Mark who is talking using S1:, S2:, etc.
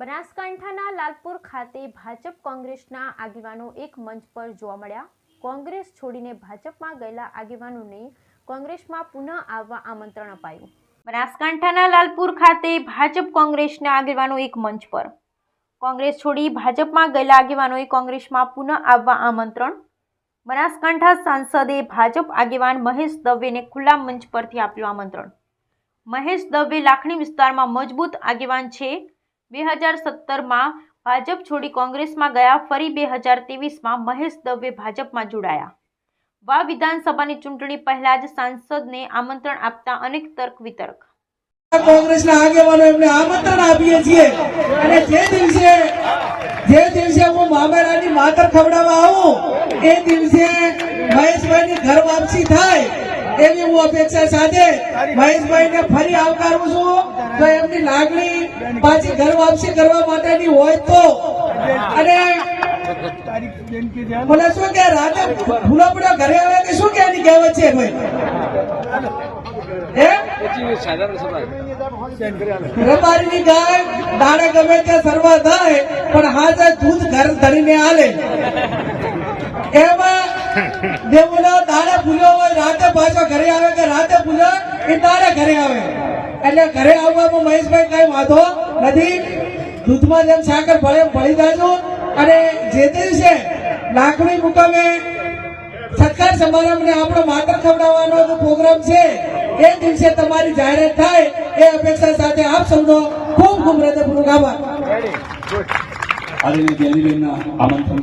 S1: બનાસકાંઠાના લાલપુર ખાતે ભાજપ કોંગ્રેસના આગેવાનો એક મંચ પર જોવા મળ્યા। કોંગ્રેસ છોડીને ભાજપમાં ગયેલા આગેવાનોને કોંગ્રેસમાં પુનઃ આવવા આમંત્રણ અપાયું। બનાસકાંઠાના લાલપુર ખાતે ભાજપ કોંગ્રેસના આગેવાનો એક મંચ પર કોંગ્રેસ છોડી ભાજપમાં ગયેલા આગેવાનોએ કોંગ્રેસમાં પુનઃ આવવા આમંત્રણ। બનાસકાંઠા સાંસદે ભાજપ આગેવાન મહેશ દવેને ખુલ્લા મંચ પરથી આપ્યું આમંત્રણ। મહેશ દવે લાખણી વિસ્તારમાં મજબૂત આગેવાન છે। 2017માં ભાજપ છોડી કોંગ્રેસમાં ગયા, ફરી 2023માં મહેશ દવે ભાજપમાં જોડાયા। વા વિધાનસભાની ચૂંટણી પહેલા જ સાંસદને આમંત્રણ આપતા અનેક તર્ક વિતર્ક।
S2: કોંગ્રેસના આગેવાનો એમને આમંત્રણ આપીએ છીએ અને જે દિવસે હું મામેરાની માતર ખવડાવવા આવું એ દિવસે મહેશભાઈની ઘર વાપસી થાય એવી હું અપેક્ષા સાથે મહેશભાઈને ફરી આવકારું છું। તો એમની લાગણી પાછી ઘર વાપસી કરવા માટેની હોય તો અને મને શું કે રાતે ભૂલો ઘરે આવે કે શું કે એની કહેવત છે ભાઈ રબારીની ગાય દાડે ગમે તે સરવા થાય પણ હાજર દૂધ ઘર ધરીને આલે એમાં દેવનો દાડે ભૂલ્યો હોય રાતે પાછો ઘરે આવે કે રાતે ભૂલ્યો એ દાડે ઘરે આવે એટલે ઘરે આવવામાં મહેશભાઈ કઈ વાંધો નથી। દૂધમાં જેમ સાકર ભળી જાજો અને જે દિવસે લાકડી મુકામે સત્કાર સમારંભ ને આપણો માતર ખવડાવવાનો જો પ્રોગ્રામ છે એ દિવસે તમારી જાહેરાત થાય એ અપેક્ષા સાથે આપ સૌનો ખૂબ ખૂબ હૃદયપૂર્વક આભાર।